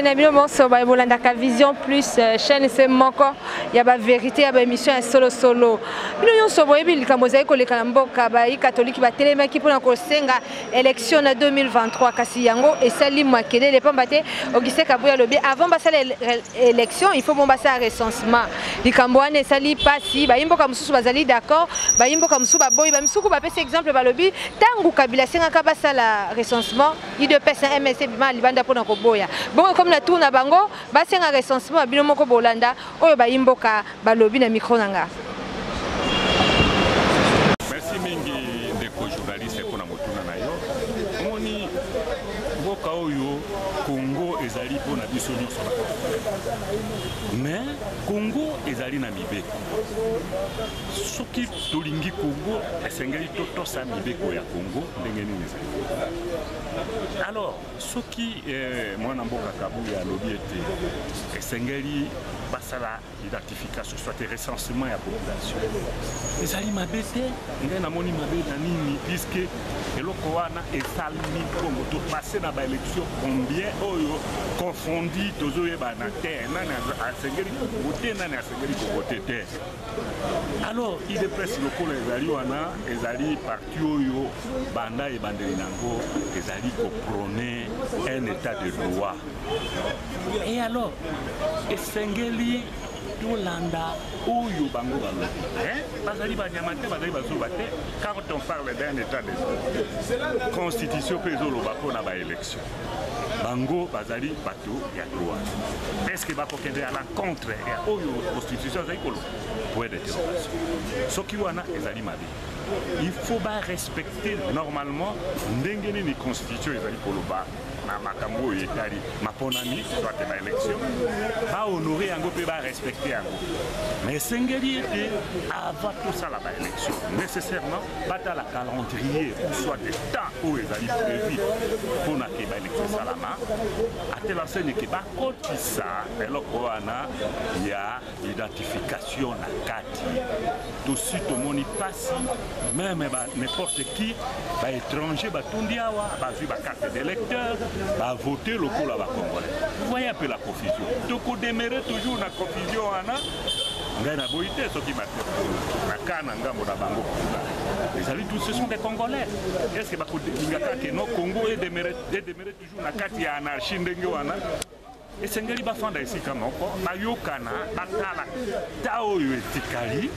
na bino monso ba bolanda ka Vision Plus chaîne c'est moko ya ba vérité ya ba émission ya solo solo bino nyonso boyebi likambo za koleka na mboka ba catholique ba telemaki pona ko senga élection na 2023 kasi yango esali makelele pamba te Augustin Kabuya lobi avant ba sala élection il faut bon ba sa recensement likambo wana esali pasi ba imboka mususu bazali d'accord ba imboka mususu ba boy ba musuku ba pesa exemple ba lobi tangu Kabila senga ka ba sala recensement il de pesa MSC bima libanda pona ko boya bon comme la tourne à bango ba senga recensement bino moko bolanda oyo ba imboka ba lobi na micro nanga. Merci mingi ndeko journaliste pona motuna na yo omoni mboka oyo Congo ezali pona biso nyonso mais Congo ezali na mibeko soki tolingi Congo esengeli totosa mibeko ya Congo ndenge nini ezali. Alors soki mwana mboka Kabuya alobi ete esengeli basala identification soit recensement ya population ezali mabe te ngai namoni mabe na nini puisque eloko wana esalmi Congo to passer na ba élection combien oyo confondi tozoyeba na te nani asengeli voter nani asengeli voter te. Alors il est presque lokola ezali wana ezali parti oyo banda ebandeli nango ezali ko prôner un état de droit. Et alors esengeli tolanda oyo bango balobi bazali banyamate bazali bazoba te quand on parle d'un état de droit constitution pe ezoloba mpona baélection bango bazali bato ya droit est-ce que bakokende à l'encontre ya oyo constitution ezali koloba point d'interrogation soki wana ezali mabe il faut ba respecter normalement ndenge nini constitution ezali koloba na makambo oyo etali maponami soit ba élection ba honorer yango pe ba respecter yango mais esengeli ete avant tosala ba élection nécessairement batala calendrier ou soit des temps oyo ezali prévu mpona ke ba élection salama atela enseigne ke bakotisa eloko wana ya identification na kati tosi tomoni pasi même n'importe qui ba étranger batundi awa bazwi ba carte d'électeur va voter le coup là-bas congolais. Vous voyez un peu la confusion. Donc on démarre toujours la confusion na boité ce qui m'a fait. Na kana ngambo na bango. Les alliés tous ce sont des Congolais. Est-ce que bako dingaka que no Congo est démarré toujours na kati ya anarchie ndenge wana. Et sengeli bafanda ici comme encore bayokana batala ta oyo etikali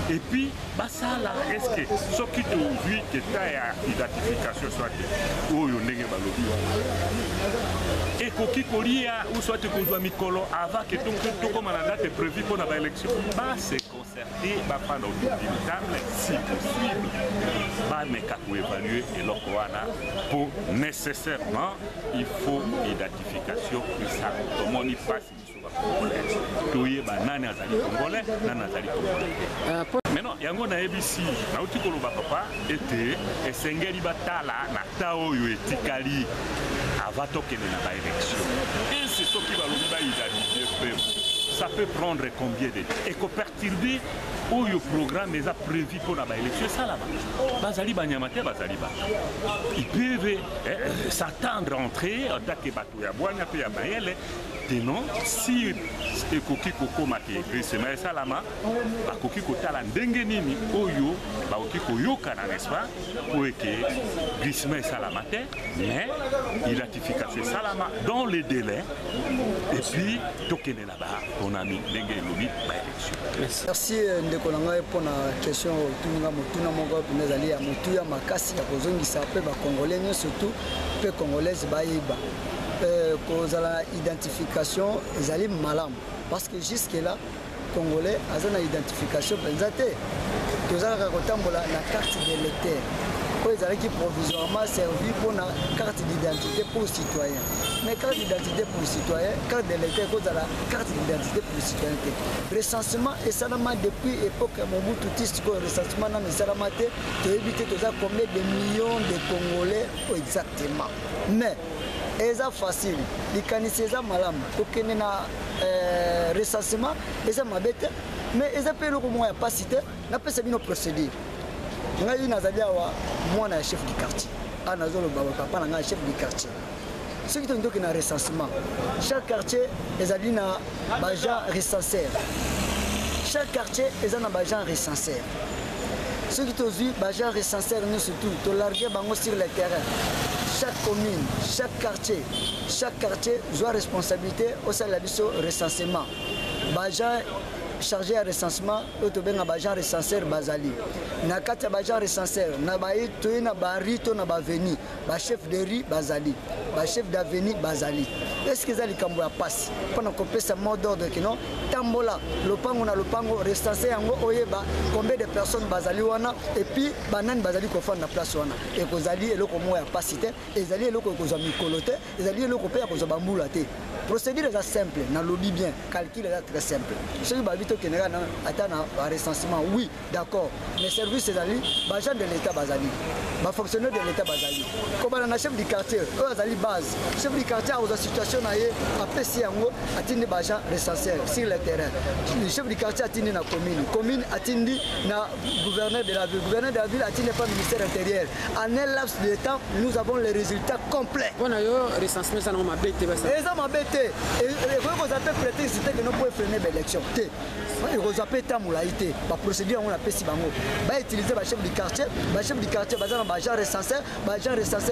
et puis basala est-ce que ce qui te vu que ta ya identification soit oyo ndenge balobi et koki kolia ou soit que kozwa mikolo avant que tout comme la date prévue pour la élection ba se concerter ba prendre autodimutable si possible ba meka ko évaluer et lokwana pour nécessairement il faut identification de ça. Comment on y passe congolais nani azali congolais nani azali congolais maintenant yango na ABC na uti koloba papa ete esengeli batala na ta oyo etikali avant tokende na ba élection et c'est ce qui va lobi ba identifier ça peut prendre combien de temps et que perturber oyo programme est prévu pour la élection ça là-bas bazali banyamate bazali ba ils peuvent s'attendre à entrer attaquer bato ya bwanya pe ya bayele non si ekoki kokoma ke grisema salama bakoki kotala ndenge nini oyo bakoki koyokana n'est-ce pas pour que grisema salama te mais identification salama dans les délais et puis tokene là-bas on a mis ndenge lobi ba élection. Merci ndeko nanga pour la question tunga motuna moko pinezali ya mutu ya makasi ya kozongisa pe ba congolais surtout pe congolaise bayiba kozala identification ezali malamu parce que jusque là congolais azana identification penzate tozalaka kotambola na carte d'électeur ko ezalaki provisoirement servi pour na carte d'identité pour citoyen mais carte d'identité pour citoyen carte d'électeur kozala carte d'identité pour citoyen recensement esalama depuis époque ya Mobutu Tiste ko recensement na esalama te toyebi te toza combien de millions de congolais exactement mais eza facile likanisi eza malamu kokende na recensement eza mabete mais eza pe eloko moko ya pasi te napesa bino procédure ngai nazali awa mwana ya chef du quartier ana zoloba papa na ngai chef du quartier Ce qui est un recensement. Chaque quartier est un agent recensaire. Chaque quartier est un agent recensaire. Ce qui est vu, agent recensaire, nous surtout, tu largues sur le terrain. Chaque commune, chaque quartier doit responsabilité au sein de la recensement. Agent chargé à recensement, auto ben agent recensaire bazali. Na kati agent recensaire, na bayi to na barito na baveni, ba chef de riz bazali, ba chef d'avenue bazali. Est-ce que ça likambo ya passe pendant qu'on peut ce mot d'ordre que non tambola lopango na lopango recensé yango oyeba combien de personnes bazali wana et puis banane bazali ko fanda place wana et kozali eloko mo ya passe te ezali eloko ko za mikolote ezali eloko pe ya ko za bambula te. Procédure est simple, na lobby bien, calcul est très simple. Ce qui va vite au Kenya, attend un recensement, oui, d'accord. Les services, c'est agents de l'État basali, fonctionnaires de l'État basali. Comme on chef du quartier, eux base. Chef du quartier a une situation après si on a atteint des agents recenseurs sur le terrain. Le chef du quartier a atteint la commune a atteint le gouverneur de la ville, gouverneur de la ville a atteint le ministère intérieur. En un laps de temps, nous avons les résultats complets. On a eu recensement, ça n'a pas été. Et vous avez prétexte que nous pouvons freiner l'élection. Vous avez été la procédure, on a fait si bango. Va utiliser le chef du quartier, basant dans agent recenseur,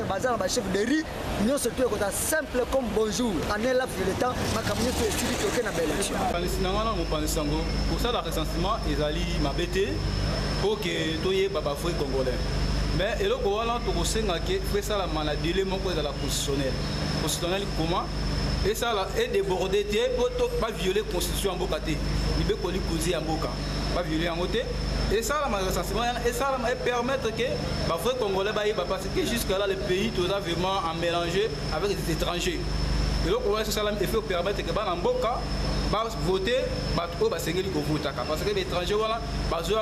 basant dans chef de riz. Nous surtout que simple comme bonjour. En un laps de temps, ma campagne fait estimer qu'il y a une élection. Pour ça, le recensement, ils allaient m'abêter pour que tout y ait babafoué congolais. Mais et le Coran, tout le monde fait ça la maladie, les mots de la constitutionnelle. Constitutionnelle comment? Et ça est débordé pour ne pas violer la constitution en Bokate. Il veut qu'on lui cause en Boka. Pas violer en côté. Et ça, et ça permettre que les Congolais, parce que jusque-là, le pays est vraiment en mélanger avec les étrangers. Et donc, ça fait permettre que les Boka voter, parce que les étrangers, parce que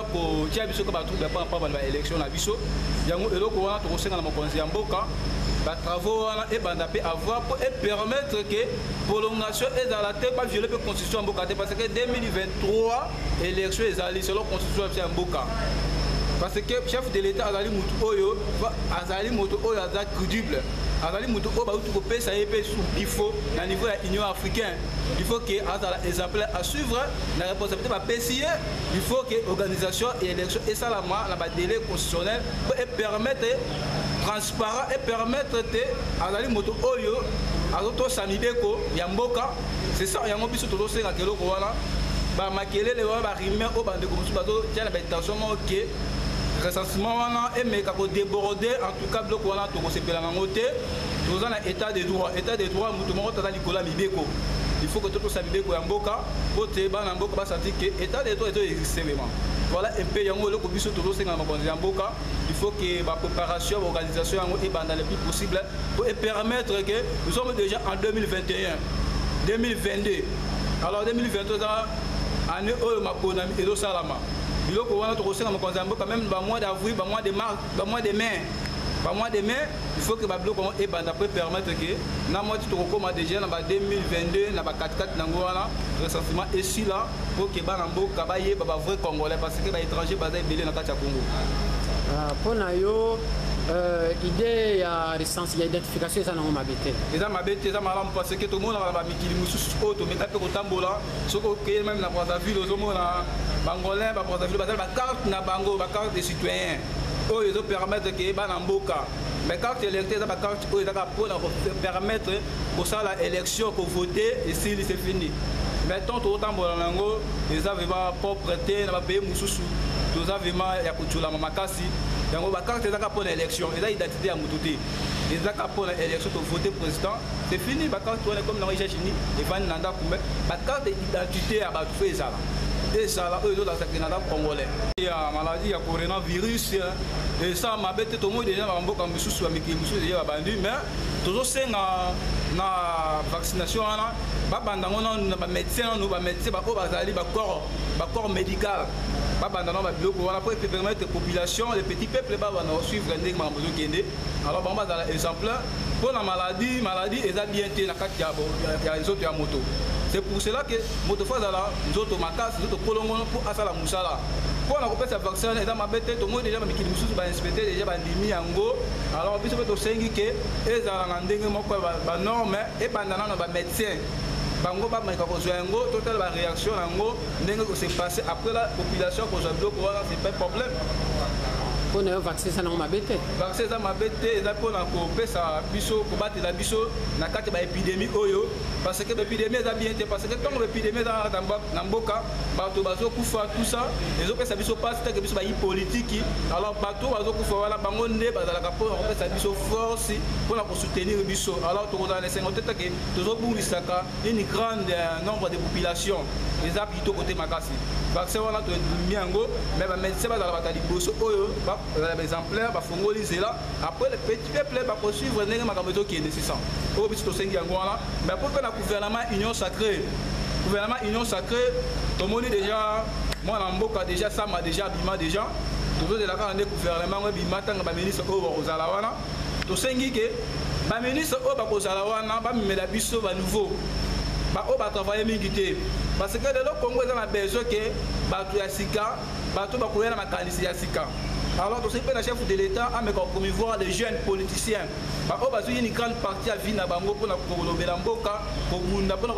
l'élection à Bisso, et donc, on a les travaux et avoir pour permettre que prolongation est dans la tête pas violer la constitution en Boka parce que 2023 élection est allée selon la constitution en Boka parce que chef de l'État Azali Moutoyo est crédible. Azali Moutoyo ba tout pays ça est sous il faut à niveau de l'Union africaine. Il faut que Azala exemplaire à suivre la responsabilité va payer. Il faut que organisation et élection et ça la délai constitutionnel pour permettre transparent et permettre à Azali Moutoyo à l'autre Samibeko Yamboka. C'est ça Yango biso todo senga keloko wana ba makele le ba rimer au bande comme ça bato tiens la intention OK recensement et mais quand déborder en tout cas bloc wana to se pela ngote to za na état de droit mutu mo tata likola mibeko il faut que tout ça mibeko ya mboka pour te ba na mboka ba sentir que état de droit existe vraiment voilà un peu yango le ko biso to senga makonzi ya mboka il faut que la préparation l'organisation est dans le plus possible pour permettre que nous sommes déjà en 2021 2022 alors 2022 année où ma bonne et do salama il faut qu'on a trouvé quand même dans mois d'avril, dans mois de mars, dans mois de mai. Dans mois de mai, il faut que le bloc et après permettre que dans mois de recommande déjà dans 2022 dans 44 nangwana recensement ici là pour que banambo kabaye baba vrai congolais parce que les étrangers basé belé dans Katia Congo. Pour nayo idée ya recensement, ya identification ça n'a pas habité. Ça m'a habité, ça m'a parce que tout le monde a mikili mususu auto mais tapé au tambola, ce que même la Brazzaville aux hommes na Bangolais, la Brazzaville, la carte na bango, la carte des citoyens. Oh, ils ont permettre que banamboka. Mais carte électeur, la carte pour permettre pour ça l'élection pour voter et si c'est fini. Maintenant tout autant bon nango, ils avaient pas propreté, na payer mususu. Tous avaient mal ya kutula makasi. Donc la carte est pour l'élection, ils ont identité à Moutouté. Ils ont pour l'élection pour voter président. C'est fini, la carte comme dans les États-Unis, et van nanda pour la carte d'identité à Batoufé ça. Et ça là, eux dans le Canada congolais. Il y a maladie, il y a coronavirus et ça m'a bête tout le monde déjà en boka mususu avec mususu déjà bandu mais toujours c'est na vaccination là ba bandango na médecin nous ba médecin ba ko bazali ba corps médical ba bandano ba biloko voilà pour permettre la population les petits peuples ba va suivre ndenge ma besoin kende alors ba bazala exemple pour la maladie ils a bien été na kati ya les autres ya moto. C'est pour cela que moto fa zala nous autres makas nous autres kolongo pour asala musala Pour la compétition vaccin et dans ma bête tout le monde déjà ma mikili mususu ba inspecter déjà ba ndimi yango alors biso to sengi ke ezala na ndenge moko ba norme et bandana na ba médecin bango ba meka ko yango total ba réaction yango ndenge ko se passer après la population ko zablo ko c'est pas problème. Pour ne vaccin ça non ma bête. Vaccin ça ma bête et là pour na ko pesa biso ko battre la biso na kati ba épidémie oyo parce que l'épidémie est bien parce que quand l'épidémie dans na mboka bato bazo kufa tout ça les autres ça biso passe que biso ba politique alors bato bazo kufa wala bango nde bazala ka pour on pesa biso force pour la soutenir biso alors to dans les 50 que tozo bungisaka une grande nombre de population les habitants côté makasi vaccin wana to miango mais ba médecin bazala batali boso oyo ba exemplaire ba fongoli zela après le petit peuple ba poursuivre ndenge makameto qui est nécessaire au biso to sengi yango wana mais pour que le gouvernement union sacrée tout le monde déjà moi en mboka déjà ça m'a déjà bima déjà tout de la quand le gouvernement bima tanga ba ministre o ozala wana to sengi ke ba ministre o ba kozala wana ba mimela biso ba nouveau ba o ba travailler mingi te parce que le Congo est dans besoin que bato ya sika bato ba koyana makanisi ya sika. Alors, tout ce que le chef de l'État a promouvoir les jeunes politiciens. Parce qu'il y a une grande partie à Vina Bango pour Belamboka, pour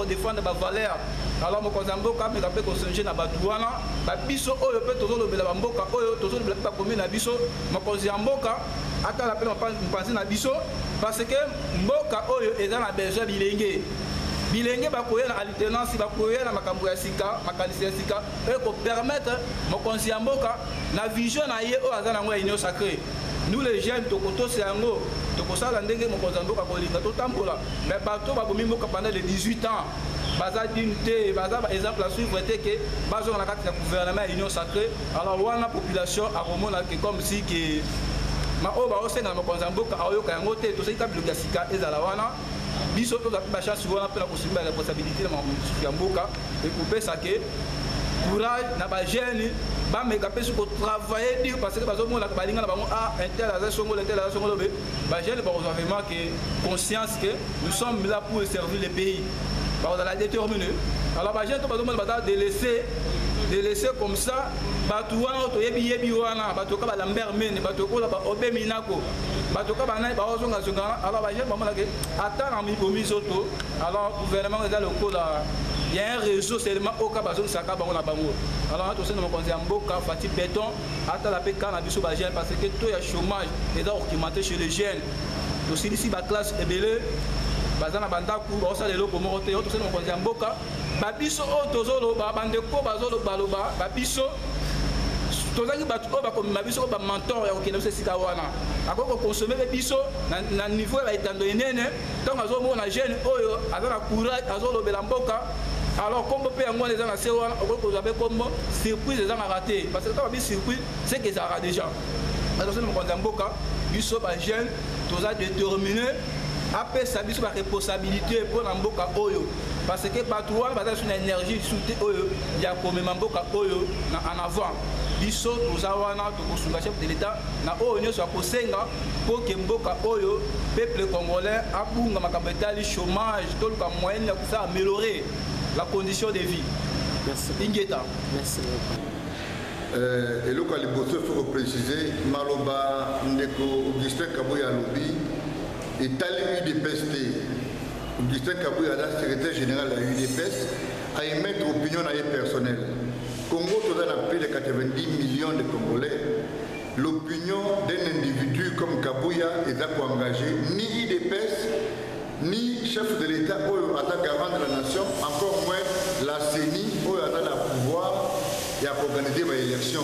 défendre les valeurs. Alors, je suis en train de se jeune à Batouana, Biso, Oyo, Toto, Belamboka, Oyo, Toto, la commune à Biso, je suis en Boka, attends l'appel, je pense à Biso, parce que Mboka, Oyo, est dans la besoin bilingue. Bilingue bakoya na alternance bakoya na makambo ya sika makanisi ya sika et pour permettre mokonzi ya mboka na vision na ye o azana ngo union sacrée nous les jeunes tokoto sango tokosala ndenge mokonzi ya mboka kolinga totambola mais bato babomi mboka pendant les 18 ans baza dignité baza exemple à suivre était que bazo na kati ya gouvernement ya union sacrée alors wana population a komona que comme si que ma o ba osenga mokonzi ya mboka ayoka yango te tosika biloka sika ezala wana biso to ba chance wana pe la possibilité la responsabilité de mboka et couper ça que courage na ba jeune ba meka pe ko travailler dire parce que bazo mona ba linga na bango ah intel à songo intel à songo be ba jeune ba vraiment que conscience que nous sommes là pour servir le pays ba la déterminer alors ba jeune to bazo mona ba délaisser comme ça bato wana to yebi wana bato ka ba lambert mene bato ko la ba obe minako bato ka ba na ba ozonga zonga alors ba jeune ba mona que attendre mi bomizoto alors gouvernement est dans le code il y a un réseau seulement au cas bazon saka bango na bango alors to sena mokonzi ya mboka fati béton ata la peka na biso ba jeune parce que to ya chômage est augmenté chez les jeunes to ici ba classe ebele bazana bandaku ba osala lelo ko moko te to sena mokonzi ya mboka ba biso o tozolo ba bandeko bazolo baloba ba biso tozaki bato o ba ko mabiso ba mentor ya ko kena sika wana akoko consommer biso na niveau ya etando enene donc azo mona jeune oyo azana courage azolo bela mboka alors comme pe yango les na sewa okoko zabe comme surprise les a raté parce que quand ba surprise c'est que ça a déjà attention mo konza mboka biso ba jeune toza déterminé après ça biso ba responsabilité pour na mboka oyo parce que bato wana baza sur énergie soute oyo ya komema mboka oyo na en avant biso toza wana tokosunga chef de l'état na oyo nyonso akosenga po ke mboka oyo peuple congolais abunga makambo etali chômage toluka moyen ya kosa améliorer la condition de vie. Merci. Ingeta. Merci. Et le Caliboso, il faut préciser, Maloba Ndeko Augustin Kabouya Lobi et Tali UDPST. Augustin Kabouya, secrétaire général de la UDPS, a émettre opinion à personnel. Congo, tout a plus de 90 millions de Congolais. L'opinion d'un individu comme Kabouya est engagé, ni UDPS, ni chef de l'État, ou garant de la nation, encore moins la CENI, ou la pouvoir et à organiser l'élection.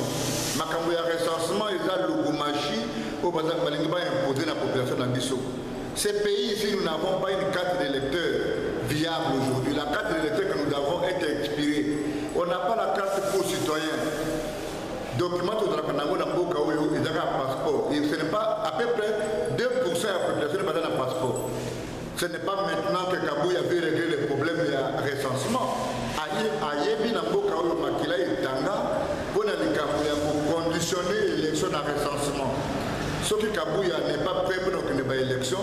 Makambo ya recensement, il y a le Gomachi, ou va imposer la population d'Ambiso. Ces pays ici, nous n'avons pas une carte d'électeur viable aujourd'hui. La carte d'électeur que nous avons est expirée. On n'a pas la carte pour citoyens. Document de la Kanango dans Boka où il y a un passeport. Et ce n'est pas à peu près 2% de la population qui n'a pas un passeport. Ce n'est pas maintenant que Kabouya veut régler les problèmes de recensement. Ayebi na Boka où Makila et Tanga pour conditionner l'élection de recensement. Ce qui Kabouya n'est pas prêt pour une élection,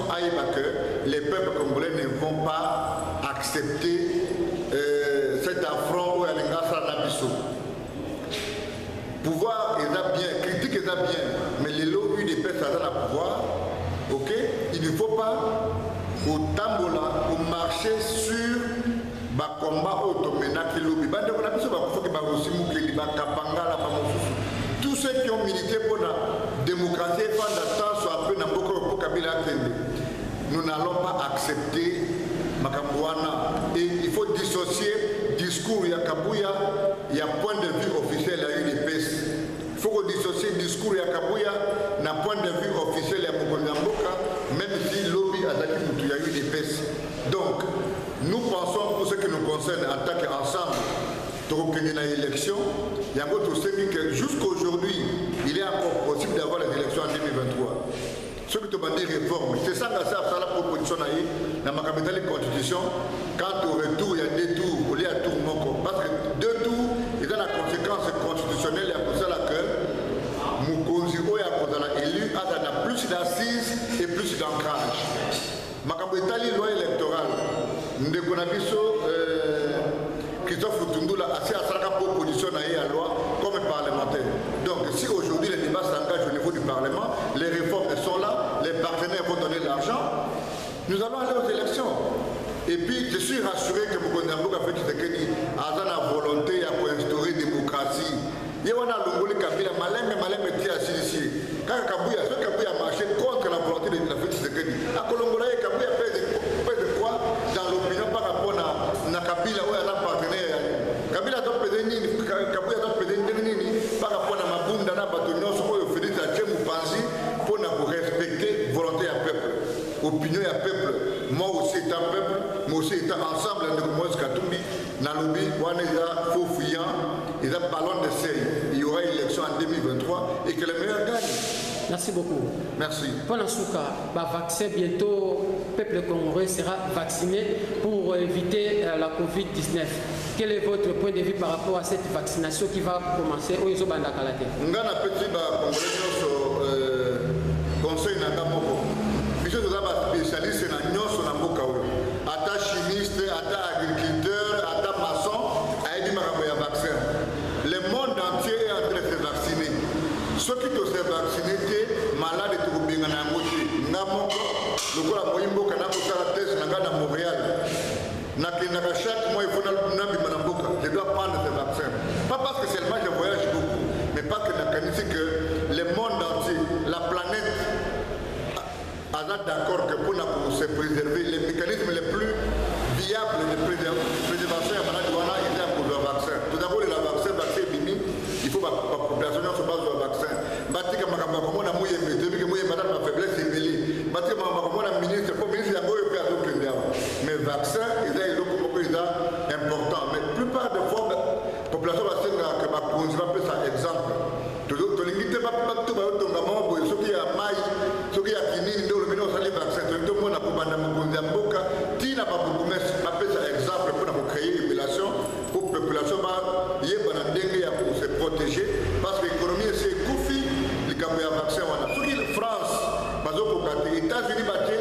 que les peuples congolais ne vont pas accepter cet affront au Alingasa Nabiso. pouvoir est bien, critique est bien, mais les lots UDPS ça dans le pouvoir, ok? Il ne faut pas au tambola, au marcher sur le combat automena qui lobby. Tous ceux qui ont milité pour la démocratie et pendant le temps soit peu n'importe quoi Kabila Kende. Nous n'allons pas accepter Makambouana et il faut dissocier discours il y a Kabouya, il y a point de vue officiel à UDPS. Il faut dissocier discours il y a Kabouya, n'a point de vue officiel à Mokonyamboka, même si lobby a il y a UDPS. Donc, nous pensons pour ce qui nous concerne en tant qu'ensemble, pour qu'il y ait une élection, il y a beaucoup de que jusqu'aujourd'hui, il est encore possible d'avoir les élections en 2023. Ce qui te dit réforme, c'est ça que ça la proposition dans ma capitale constitution. Quant au retour, il y a 2 tours, il y a tour moko. Parce que 2 tours, il y a la conséquence constitutionnelle, il y a pour ça que Moukonzi a élu, a plus d'assises et plus d'ancrage. Ma capitale loi électorale, nous avons Christophe Tundula a assez à sa proposition à la loi comme parlementaire. Donc si aujourd'hui les débats s'engagent au niveau du Parlement, les réformes sont là, les partenaires vont donner l'argent, nous allons aller aux élections. Et puis je suis rassuré que Mokonyamboka a fait la volonté pour instaurer la démocratie. Il y a un Longoli Kabila, malin tia ici. Quand Kabouya a marché contre la volonté de la fête Tshisekedi, à Kolongola, Kabouya fait de quoi dans l'opinion par rapport à Kabila ou à la partenaire. Kabila doit peser Kabouya doit peser par rapport à Mabunda, à Batonion, ce qu'on fait à Tchemou Panzi pour respecter la volonté du peuple, opinion du peuple. Moi aussi est un peuple, moi aussi est ensemble avec Moïse Katumbi, Nalobi, Waneza, Fofouyan, et un ballon d'essai. Il y aura une élection en 2023 et que les meilleurs gagnent. Merci beaucoup. Merci. Pendant ce cas, vaccin bientôt, le peuple congolais sera vacciné pour éviter la Covid-19. Quel est votre point de vue par rapport à cette vaccination qui va commencer au Isobanda Kalate? Ngana petit Congolais conseil Nagamoko. Je suis un spécialiste dans Nyonso Namboka. Ata chimiste, ata agriculteur, ata maçon, a dit Maraboya vaccin. Le monde entier est en train de se vacciner. Ceux qui sont vaccinés, malades et tout bien en Angoté. Namoko, le gars Moïmbo, Kanako Sarates, Nagana Montréal. Chaque mois, il faut je dois prendre ce vaccin. Pas parce que seulement je voyage beaucoup, mais parce que le monde entier, la planète, a d'accord que pour se préserver, les mécanismes les plus viables de préservation de la maladie, il y a pour le vaccin. Tout d'abord, le vaccin bimi, il faut que la population se base sur le vaccin. Batika Makamako, on a mouillé, madame, ma faiblesse est mêlée. Batika Makamako, on a ministre, pour ministre, il y a beaucoup de mais le vaccin, il est important. Mais la plupart des fois, la population va se dire que ma cause va faire un exemple. Tu limite pas tout le monde, ceux qui ont maille, ceux qui ont fini, le vaccin, tout le monde a pour Mboka, qui n'a pas beaucoup, mais appelle ça exemple pour créer une relation pour la population pour se protéger. Parce que l'économie, c'est Koufi, les vaccins. Ceux qui en France, les États-Unis battent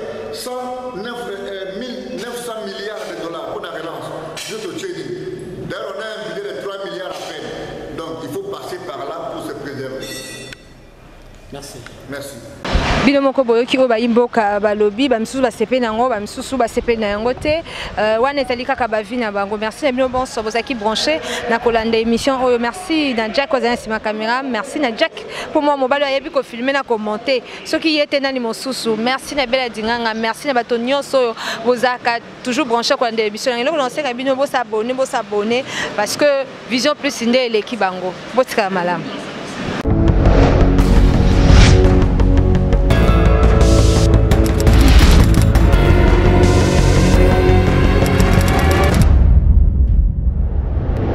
900 milliards de dollars pour la relance. Juste au Tchéni. D'ailleurs, on a un budget de 3 milliards à peine. Donc, il faut passer par là pour se préserver. Merci. Merci. Bino moko boyoki o baimboka balobi bamisusu basepe nango bamisusu basepe na yango te wana etali kaka bavi na bango. Merci na bino bonso bozaki branché na kolanda émission oyo. Merci na Jack ozana sima caméra. Merci na Jack pour moi mobile ayebi ko filmer na commenter soki yete nani mosusu. Merci na Bela Dinganga. Merci na bato nyonso oyo bozaka toujours branché kolanda émission na loko lancer ka bino bo s'abonner parce que Vision Plus inde eleki bango botika malamu.